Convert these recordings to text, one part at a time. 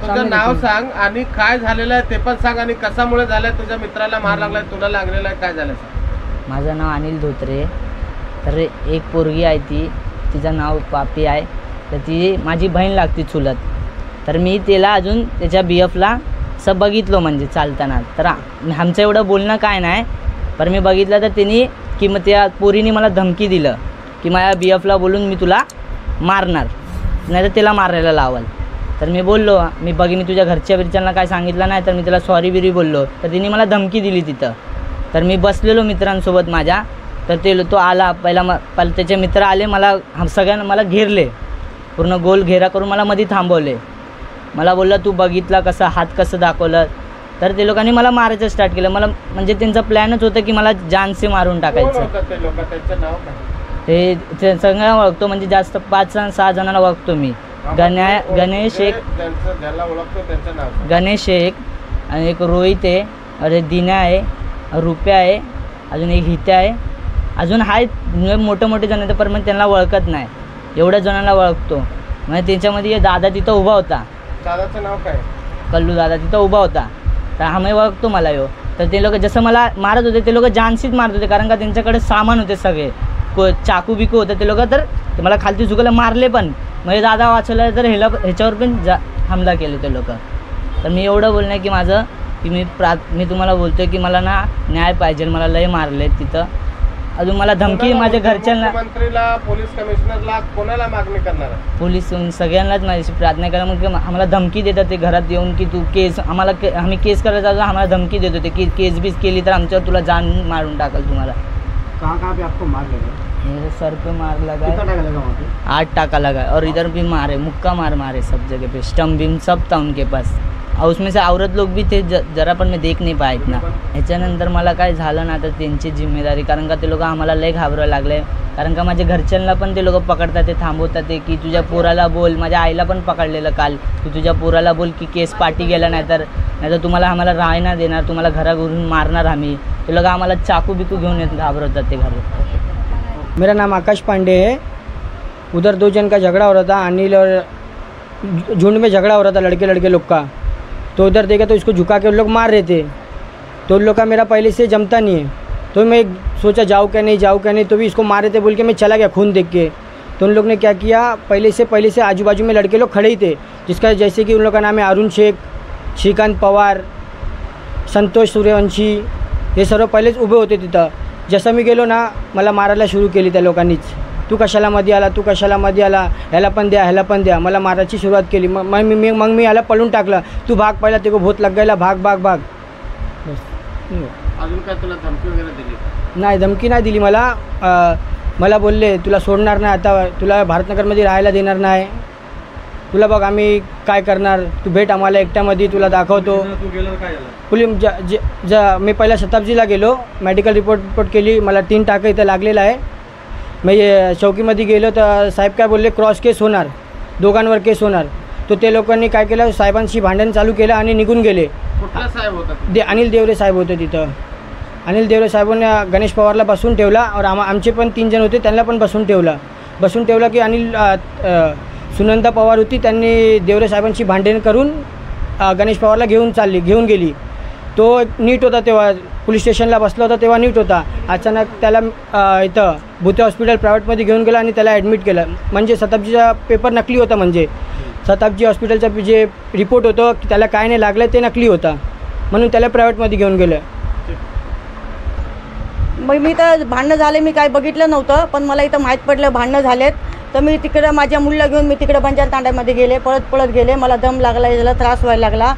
तुझं नाव सांग आणि काय झालेलं आहे ते पण सांग आणि कशामुळे झालंय, तुझ्या मित्राला मार लागलाय, तुला लागलेला आहे, काय झालं सांग. माझं नाव अनिल धोत्रे. तर एक पोरगी आहे ती, तिचं नाव पापी आहे. तर ती माझी बहीण लागते चुलत. तर मी तिला अजून त्याच्या BFला असं बघितलं म्हणजे चालताना. तर आमचं एवढं बोलणं काय नाही, पण मी बघितलं तर तिने की मग त्या पोरीने मला धमकी दिलं की माझ्या BFला बोलून मी तुला मारणार, नाही तर तिला मारायला लावाल. तर मी बोललो मी तुझ्या घरच्यांना काय सांगितलं नाही, तर मी तिला सॉरी बिरी बोललो. तर तिने मला धमकी दिली तिथं. तर मी बसलेलो मित्रांसोबत माझ्या. तर तो आला पहिला त्याचे मित्र आले, मला सगळ्यांना मला घेरले, पूर्ण गोल घेरा करून मला मध्ये थांबवले. मला बोललं तू बघितला कसं हात कसं दाखवलं. तर ते लोकांनी मला मारायचं स्टार्ट केलं. मला म्हणजे त्यांचा प्लॅनच होतं की मला जानसे मारून टाकायचं. ते सगळ्यांना ओळखतो, म्हणजे जास्त 5-6 जणांना ओळखतो मी. गणेश एक आणि एक रोहित आहे, अरे दिना आहे, रुप्या आहे, अजून एक हित्या आहे, अजून आहेत मोठे जण आहेत, पण मग त्यांना ओळखत नाही. एवढ्या जणांना ओळखतो. म्हणजे त्याच्यामध्ये दादा तिथं उभा होता. दादाचं नाव काय? कल्लू दादा तिथं उभा होता. तर आम्ही ओळखतो मला तर ते लोक जसं मला मारत होते ते लोक जानसीच मारत होते, कारण का त्यांच्याकडे सामान होते सगळे, चाकू बिकू होतं ते लोक. तर ते मला खालती झुकायला मारले पण, म्हणजे दादा वाचवलं. तर ह्याच्यावर पण हमला केले ते लोक. तर मी एवढं बोलणं की माझं की मी तुम्हाला बोलतोय की मला ना न्याय पाहिजे. मला लय मारले तिथं. अजून मला धमकी माझ्या घरच्यांना, मंत्रीला, पोलीस कमिशनरला, कोणाला मागणी करणार? पोलीस सगळ्यांनाच माझी प्रार्थना करा. मग आम्हाला धमकी देतात ते घरात येऊन की तू केस आम्ही केस करायला जातो, आम्हाला धमकी देत होते की केस बीस केली तर आमच्यावर तुला जान मारून टाकल तुम्हाला. कहाँ पे आपको मार लगा? मेरे सर पे मार लगा है, 8 टाका लगा और इधर भी मारे, मुक्का मारे सब जगह पे, स्टम्प बिम सब था उनके पास. और उसमें से औरत लोग भी थे जरा, पण मी देख नाही पाया इतना. ह्याच्यानंतर मला काय झालं ना तर त्यांची जिम्मेदारी, कारण का ते लोक आम्हाला लय घाबरायला लागले. कारण का माझ्या घरच्यांना पण ते लोक पकडतात, ते थांबवतात ते की तुझ्या पोराला बोल. माझ्या आईला पण पकडलेलं काल की तुझ्या पोराला बोल की केस पाठी गेला, नाहीतर तुम्हाला आम्हाला राहाय ना देणार, तुम्हाला घराघरून मारणार आम्ही. ते लोक आम्हाला चाकू बिकू घेऊन येत घाबरवतात ते घर. मेरा नाम आकाश पांडे है. उधर 2 जन का झगड़ा हो रहा था, अनिल और झुंड में झगड़ा हो रहा था लड़के लोग का. तो उधर देखा तो इसको झुका के उन लोग मार रहे थे. तो उन लोग का मेरा पहले से जमता नहीं है, तो मैं सोचा जाऊँ क्या नहीं, तो भी इसको मार रहे थे बोल के मैं चला गया खून देख के. तो उन लोग ने क्या किया, पहले से आजू बाजू में लड़के लोग खड़े ही थे, जिसका जैसे कि उन लोग का नाम है अरुण शेख, श्रीकांत पवार, संतोष सूर्यवंशी, हे सर्व पहिलेच उभे होते तिथं. जसं मी गेलो ना मला मारायला सुरू केली त्या लोकांनीच. तू कशाला मध्ये आला, ह्याला पण द्या. मला मारायची सुरुवात केली. मग मी ह्याला पळून टाकलं. तू भाग, पहिला ते को भूत लग गया, भाग. अजून काय तुला धमकी वगैरे दिली? नाही, धमकी नाही दिली मला बोलले तुला सोडणार नाही, आता तुला भारतनगरमध्ये राहायला देणार नाही, तुला बघ आम्ही काय करणार, तू भेट आम्हाला एकट्यामध्ये, तुला दाखवतो. मी पहिला शताब्दीला गेलो, मेडिकल रिपोर्ट केली, मला 3 टाके इथं लागलेलं आहे. मी चौकीमध्ये गेलो तर साहेब काय बोलले क्रॉस केस होणार, दोघांवर केस होणार. तो ते लोकांनी काय केलं, साहेबांशी भांडण चालू केलं आणि निघून गेले. कुठला साहेब होता? अनिल देवरे साहेब होते तिथं. अनिल देवरे साहेबांनी गणेश पवारला बसून ठेवला और आमचे पण 3 जण होते त्यांना पण बसून ठेवला की अनिल सुनंदा पवार होती, त्यांनी देवरे साहेबांशी भांडण करून गणेश पवारला घेऊन गेली. तो नीट होता तेव्हा, पोलीस स्टेशनला बसला होता तेव्हा नीट होता. अचानक त्याला इथं भुते हॉस्पिटल प्रायव्हेटमध्ये घेऊन गेला आणि त्याला ॲडमिट केलं. म्हणजे शताब्दीचा पेपर नकली होता, म्हणजे शताब्दी हॉस्पिटलचा जे रिपोर्ट होतं की त्याला काय नाही लागलं ते नकली होता, म्हणून त्याला प्रायव्हेटमध्ये घेऊन गेलं. मग मी तर भांडणं झाले, मी काय बघितलं नव्हतं, पण मला इथं माहीत पडलं भांडणं झालेत. तर मी तिकडं माझ्या मुलीला घेऊन मी तिकडं बंजार तांड्यामध्ये गेले, पळत गेले. मला दम लागला, याला त्रास व्हायला लागला.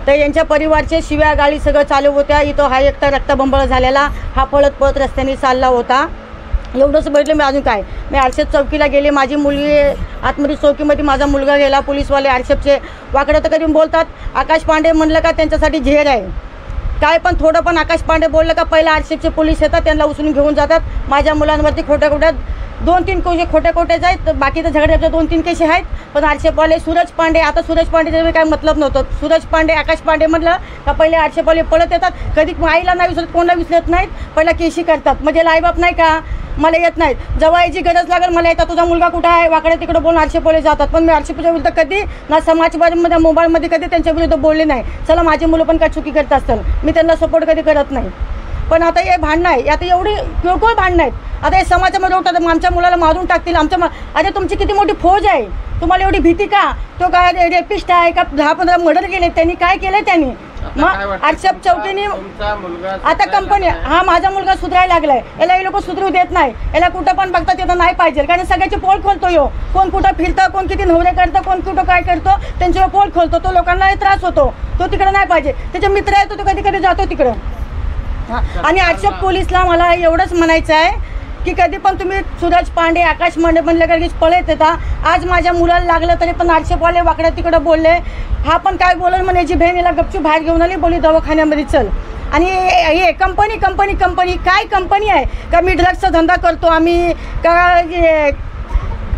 तर यांच्या परिवारचे शिव्या गाळी सगळं चालू होत्या. इथं हा एकटा रक्तबंबाळ झालेला, हा पळत रस्त्याने चालला होता. एवढंच बघितलं मी. अजून काय, मी आरशेप चौकीला गेले, माझी मुलगी आतमध्ये चौकीमध्ये, माझा मुलगा गेला. पोलीसवाले आरशेपचे वाकडं तर कधी बोलतात, आकाश पांडे म्हणलं का त्यांच्यासाठी झेर आहे काय, पण थोडं पण आकाश पांडे बोललं का पहिला आरशेपचे पोलीस येतात, त्यांना उचलून घेऊन जातात. माझ्या मुलांवरती खोट्या 2-3 खोटे खोटेच आहेत, बाकीच्या झगड्याच्या 2-3 केस आहेत. पण आरक्षेपवाले सूरज पांडे, आता सूरज पांडेचं काही मतलब नव्हतं. सूरज पांडे, आकाश पांडे म्हटलं का पहिले आरक्षेपवाले पळत येतात, कधी आईला नाही विसरत, कोणाला विसरत नाहीत, पहिला केशी करतात. म्हणजे लाईबाप नाही का, मला येत नाहीत, जेव्हा याची गरज लागेल मला येतात, तुझा मुलगा कुठं आहे, वाकडे तिकडे बोलून आरक्षेपवाले जातात. पण मी आरक्षेपाच्या विरुद्ध कधी ना समाजमध्ये मोबाईलमध्ये कधी त्यांच्या विरुद्ध बोलले नाही. चला माझी मुलं पण काय चुकी करत असतात, मी त्यांना सपोर्ट कधी करत नाही. पण आता हे भांडणं आहे, आता एवढी किरकोळ भांडणं आहेत. आता हे समाजामध्ये उठतात, आमच्या मुलाला मारून टाकतील, अरे तुमची किती मोठी फौज आहे, तुम्हाला एवढी भीती का? तो काय रेपिस्ट आहे का? 10-15 मर्डर केले त्यांनी, काय केलं त्यांनी? मग आरक्षप चौकीने आता कंपनी, हा माझा मुलगा सुधारायला लागलाय, याला हे लोक सुधरू देत नाही, याला कुठं पण बघतात येतं नाही पाहिजे, कारण सगळ्याची पोल खोलतो यो, कोण कुठं फिरतं, कोण किती नवरे करतं, कोण कुठं काय करतो, त्यांच्यावर पोल खोलतो, तो लोकांना त्रास होतो, तो तिकडं नाही पाहिजे. त्याचे मित्र आहे तो कधी कधी जातो तिकडं. आणि आरक्षक पोलीसला मला एवढंच म्हणायचं आहे की कधी पण तुम्ही सूरज पांडे, आकाश पांडे म्हणलं का पळत येता. आज माझ्या मुलाला लागलं तरी पण आरक्षकवाले वाकडं तिकडं बोलले, हा पण काय बोलल म्हणे, याची बहीण याला गपचूप बाहेर घेऊन आली, बोली दवाखान्यामध्ये चल. आणि हे कंपनी कंपनी कंपनी काय कंपनी आहे का? मी ड्रग्सचा धंदा करतो आम्ही का,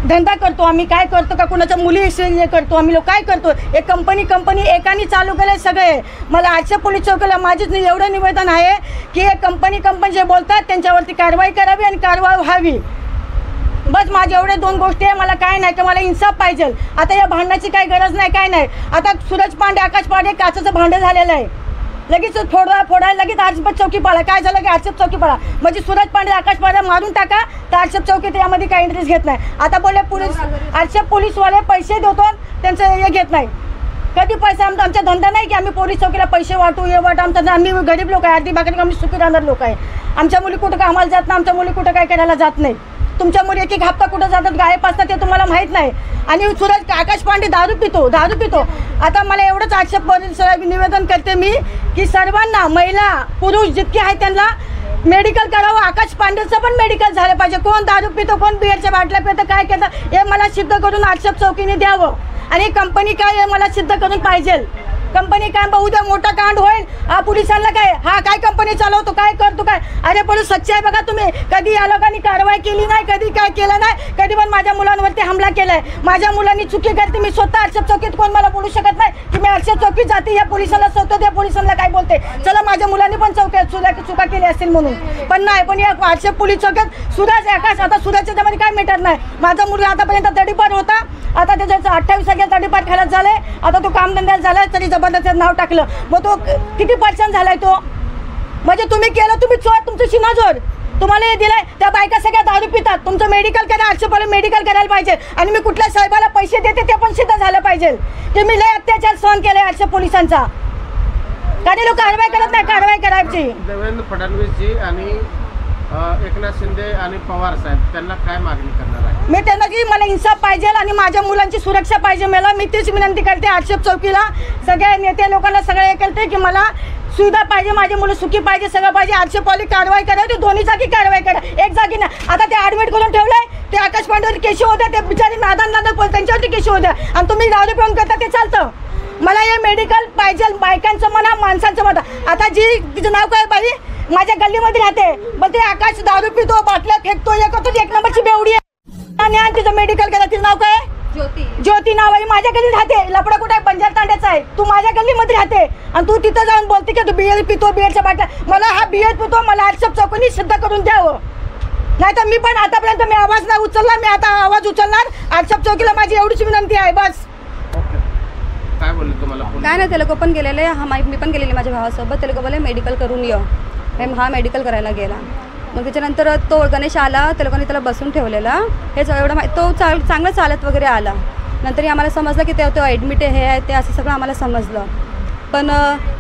धंदा करतो आम्ही, काय करतो का, कुणाच्या मुली हे करतो आम्ही, लोक काय करतो? एक कंपनी एकाने चालू केलं सगळे. मला आजच्या पोलीस चौकीला माझीच एवढं निवेदन आहे की हे कंपनी जे बोलतात त्यांच्यावरती कारवाई करावी आणि कारवाई व्हावी. बस माझ्या एवढे 2 गोष्टी आहे, मला काय नाही की मला इन्साफ पाहिजे. आता या भांडणाची काही गरज नाही, काय नाही. आता सूरज पांडे, आकाश पांडे काचाचं भांडं झालेलं आहे, लगेच फोडायला लगेच आरक्षप चौकी पाळा. काय झालं की आरक्षप चौकी पाळा म्हणजे सूरज पांडे, आकाश पांडे मारून टाका, तर आरक्षप चौकी यामध्ये काही इंटरेस्ट घेत नाही. आता बोलले पोलीस, आरक्षप पोलीसवाले पैसे देतो, त्यांचं हे घेत नाही. कधी पैसा आमचा धंदा नाही की आम्ही पोलीस चौकीला पैसे वाटू, हे वाटू. आमचा आम्ही गरीब लोक आहे, अर्धी भाकरी आम्ही सुखी राहणार लोक आहे. आमच्या मुली कुठं कामाला जात नाही, आमच्या मुली कुठं काय करायला जात नाही. तुमच्या मुली एक हप्ता कुठं जातात, गायब असतात, ते तुम्हाला माहीत नाही. आणि सूरज, आकाश पांडे दारू पितो. आता मला एवढंच आक्षेप निवेदन करते मी की सर्वांना, महिला पुरुष जितके आहेत त्यांना मेडिकल करावं. आकाश पांडेचं पण मेडिकल झालं पाहिजे. कोण दारू पितो, कोण बिअरच्या बाटल्या पितो, काय करतं, हे मला सिद्ध करून आक्षेप चौकीने द्यावं. आणि कंपनी काय हे मला सिद्ध करून पाहिजे. कंपनी काय उद्या मोठा कांड होईल, हा पोलिसांना काय, हा काय कंपनी चालवतो, काय करतो काय? अरे पण सच्चाई बघा तुम्ही, कधी या लोकांनी कारवाई केली नाही, कधी काय केलं नाही, कधी पण माझ्या मुलांवरती हमला केलाय. माझ्या मुलांनी चुकी करते, मी स्वतः आरक्षक चौकीत, कोण मला बोलू शकत नाही की मी आरक्षक चौकीत जाते, या पोलिसांना स्वतः त्या पोलिसांना काय बोलते. चला माझ्या मुलांनी पण चुका केली असतील म्हणून, पण नाही. पण या आरक्षक पोलीस चौकीत सूरज, आकाश, आता सूरजच्या त्यामध्ये काय मिटत नाही. माझा मुलगा आतापर्यंत तडीपार होता, आता त्याचं 28 तारखेला तडीपार खायला झालंय. आता तो कामधंद्याला झालाय, तरी जबरदस्त नाव टाकलं. मग तो किती पर्सेंट झालाय तो, म्हणजे तुम्ही केलं, तुम्ही चोर, तुमचं शिनाजोर, तुम्हाला हे दिलंय. त्या बायका सगळ्या दारू पितात, तुमचं मेडिकल करा, आरक्षेपाला मेडिकल करायला पाहिजे. आणि मी कुठल्या साहेबाला पैसे देते ते पण सिद्ध झालं पाहिजे की मी लय अत्याचार सहन केलाय आरक्षक पोलिसांचा. काही लोक कारवाई करत नाही, कारवाई करायची. देवेंद्र फडणवीसजी आणि एकनाथ शिंदे आणि पवार साहेब त्यांना काय मागणी करणार आहे? मी त्यांना की मला इन्साफ पाहिजे आणि माझ्या मुलांची सुरक्षा पाहिजे. मला मी तीच विनंती करते आरक्षक चौकीला, सगळ्या नेते लोकांना सगळं हे करते की मला सुविधा पाहिजे, माझे मुलं सुखी पाहिजे, सगळं पाहिजे. आरक्षकवाली कारवाई करा, ते दोन्ही जागी कारवाई करा, एक जागी ना. आता ते ॲडमिट करून ठेवलंय, ते आकाश पांडेवर केशी होत्या, ते बिचारी नादान त्यांच्यावरती केशी होत्या, आणि तुम्ही दारू पिऊन करता ते चालतं. मला हे मेडिकल पाहिजे, बायकांचं म्हणा, माणसांचं म्हणा. आता जी तिचं नाव काय बाई माझ्या गल्लीमध्ये राहते, मग ते आकाश दारू पितो, बाटल्या फेकतो, हे करतो, 1 नंबरची बेवडी आहे. आणि तिचं मेडिकल करा, तिचं नाव काय? ज्योती नाव आहे. माझ्या गल्लीत राहते, लपडा कुठे आहे, बंजार तांड्याचा आहे. तू माझ्या गल्लीमध्ये राहते आणि तू तिथं जाऊन बोलते की तू बिअर पितो, बिअरच्या बाटल्या. मला हा बिअर पितो, मला आरक्षक चौकीने सिद्ध करून द्यावं. नाही तर मी पण आतापर्यंत मी आवाज नाही उचलला, मी आता आवाज उचलणार. आरक्षक चौकीला माझी एवढीच विनंती आहे, बस. काय बोलले तुम्हाला? काय नाही, ते लोक पण गेलेले, मी पण गेलेली माझ्या भावासोबत. ते लोक बोलले मेडिकल करून ये. हा मेडिकल करायला गेला. मग त्याच्यानंतर तो गणेश आला, त्या लोकांनी त्याला बसून ठेवलेला. हेच एवढं तो चांगलं चालत वगैरे आला. नंतर आम्हाला समजलं की तो ॲडमिट आहे, हे आहे ते, असं सगळं आम्हाला समजलं. पण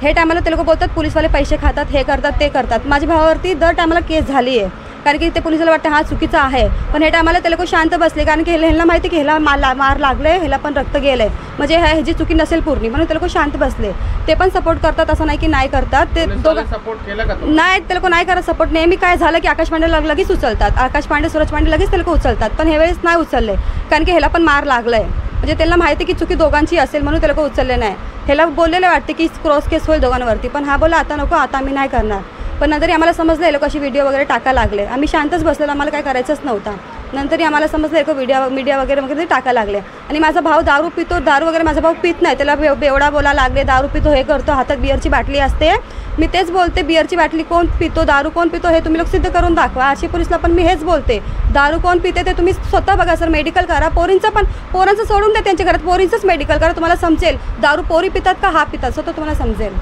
हे टायमाला ते लोक बोलतात पोलीसवाले पैसे खातात, हे करतात, ते करतात. माझ्या भावावरती दर टायमाला केस झाली आहे, कारण की ते पोलिसाला वाटतं हा चुकीचा आहे. पण हे टायमाला ते लोक शांत बसले, कारण की ह्याला माहिती की ह्याला मार लागले, ह्याला पण रक्त गेलं आहे, म्हणजे ह्याची चुकी नसेल पूर्ण, म्हणून ते लोक शांत बसले. ते पण सपोर्ट करतात, असं नाही की नाही करतात. ते दोघं सपोर्ट केला का? नाही, ते लोक नाही करत सपोर्ट. नेहमी काय झालं की आकाश पांडे लगेच उचलतात, आकाश पांडे, सूरज पांडे लगेच ते लोक उचलतात. पण हे वेळेस नाही उचलले, कारण की ह्याला पण मार लागलाय, म्हणजे त्यांना माहिती की चुकी दोघांची असेल, म्हणून ते लोक उचलले नाही. ह्याला बोललेलं वाटते की क्रॉस केस होईल दोघांवरती, पण हा बोला आता नको, आता आम्ही नाही करणार. पण नंतर आम्हाला समजलं हे लोक अशी व्हिडिओ वगैरे टाकायला लागले. आम्ही शांतच बसलेलो, आम्हाला काय करायचंच नव्हतं. नंतर आम्हाला समजलं एक मीडिया वगैरे ते टाकायला लागले. आणि माझा भाऊ दारू पितो, दारू वगैरे माझा भाऊ पित नाही, त्याला बेवडा बोला लागले, दारू पितो हे करतो, हातात बिअरची बाटली असते. मी तेच बोलते, बिअरची बाटली कोण पितो, दारू कोण पितो हे तुम्ही लोक सिद्ध करून दाखवा. आरशी पोलीसला पण मी हेच बोलते, दारू कोण पिते ते तुम्ही स्वतः बघा सर, मेडिकल करा. पोरांचं सोडून द्या, त्यांच्या घरात पोरींचंच मेडिकल करा, तुम्हाला समजेल दारू पोरी पितात का हा पितात, स्वतः तुम्हाला समजेल.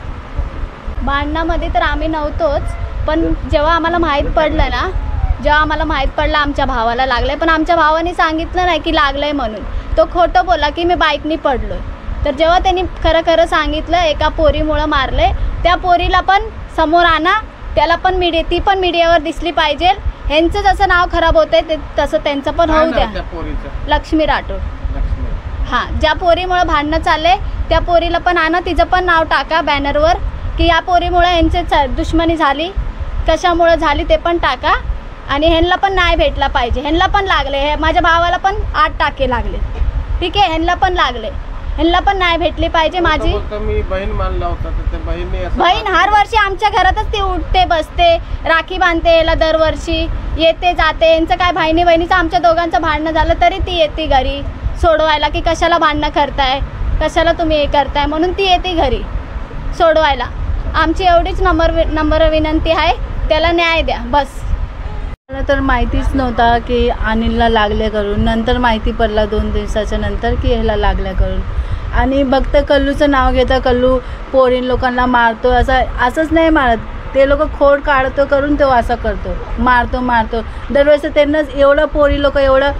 भांडणामध्ये तर आम्ही नव्हतोच, पण जेव्हा आम्हाला माहीत पडलं आमच्या भावाला लागलं आहे, पण आमच्या भावाने सांगितलं नाही की लागलं आहे म्हणून. तो खोटं बोला की मी बाईकनी पडलो आहे. तर जेव्हा त्यांनी खरं सांगितलं एका पोरीमुळं मारलं आहे, त्या पोरीला पण समोर आणा, त्याला पण ती पण मीडियावर दिसली पाहिजे. ह्यांचं जसं नाव खराब होतं आहे तसं त्यांचं पण होऊ द्या. लक्ष्मी राठोड. हां, ज्या पोरीमुळं भांडणं चालले त्या पोरीला पण आणा, तिचं पण नाव टाका बॅनरवर की या पोरीमुळं यांचे दुश्मनी झाली, कशामुळं झाली ते पण टाका. आणि ह्यांना पण न्याय भेटला पाहिजे. ह्यांना पण लागले, हे माझ्या भावाला पण 8 टाके लागले, ठीक आहे, ह्यांना पण लागले, ह्यांना पण न्याय भेटली पाहिजे. माझी बहीण मानला होता, बहीण हर वर्षी आमच्या घरातच ती उठते बसते, राखी बांधते, याला दरवर्षी येते जाते. यांचं काय बहिणीचं आमच्या दोघांचं भांडणं झालं तरी ती येते घरी सोडवायला की कशाला भांडणं करताय, कशाला तुम्ही हे करताय, म्हणून ती येते घरी सोडवायला. आमची एवढीच नम्र विनंती आहे, त्याला न्याय द्या बस. मला तर माहितीच नव्हता की अनिलला लागल्या करून. नंतर माहिती पडला 2 दिवसाच्या नंतर की ह्याला लागल्या करून. आणि फक्त कल्लूचं नाव घेतं, कल्लू पोरीन लोकांना मारतो, असंच नाही मारत, ते लोक खोड काढतो करून तो असं करतो, मारतो. दरवेळेस त्यांना एवढं पोरी लोक एवढं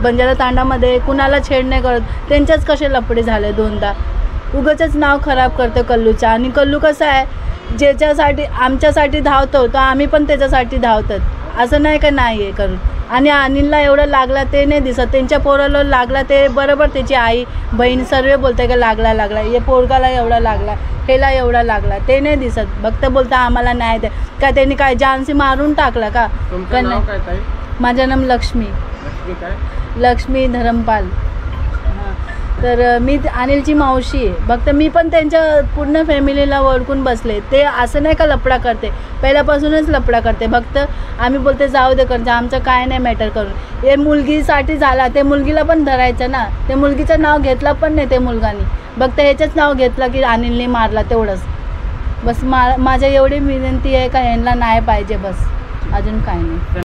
बंजारा तांडामध्ये कुणाला छेड नाही करत, त्यांच्याच कसे लफडे झाले 2दा. उगाचच नाव खराब करतो कल्लूचं. आणि कल्लू कसं आहे, ज्याच्यासाठी आमच्यासाठी धावतो तो आम्ही पण त्याच्यासाठी धावतात, असं नाही का नाही हे करून. आणि अनिलला एवढं लागला ते नाही दिसत, त्यांच्या पोराला लागला ते बरोबर त्याची आई बहीण सर्व बोलते का लागला, हे पोरगाला एवढा लागला, ह्याला एवढा लागला, ते नाही दिसत. फक्त बोलता आम्हाला न्याय द्या. का त्यांनी काय जानसी मारून टाकला का? माझं नाम लक्ष्मी धरमपाल. तर मी अनिलची मावशी आहे. फक्त मी पण त्यांच्या पूर्ण फॅमिलीला ओळखून बसले. ते असं नाही का लफडा करते, पहिल्यापासूनच लफडा करते. फक्त आम्ही बोलते जाऊ दे करते, आमचं काय नाही मॅटर करून. हे मुलगीसाठी झाला, ते मुलगीला पण धरायचं ना, ते मुलगीचं नाव घेतलं पण नाही ते मुलगानी, फक्त ह्याचंच नाव घेतलं की अनिलने मारला तेवढंच बस. माझ्या एवढी विनंती आहे का ह्यांना न्याय पाहिजे बस, अजून काय नाही.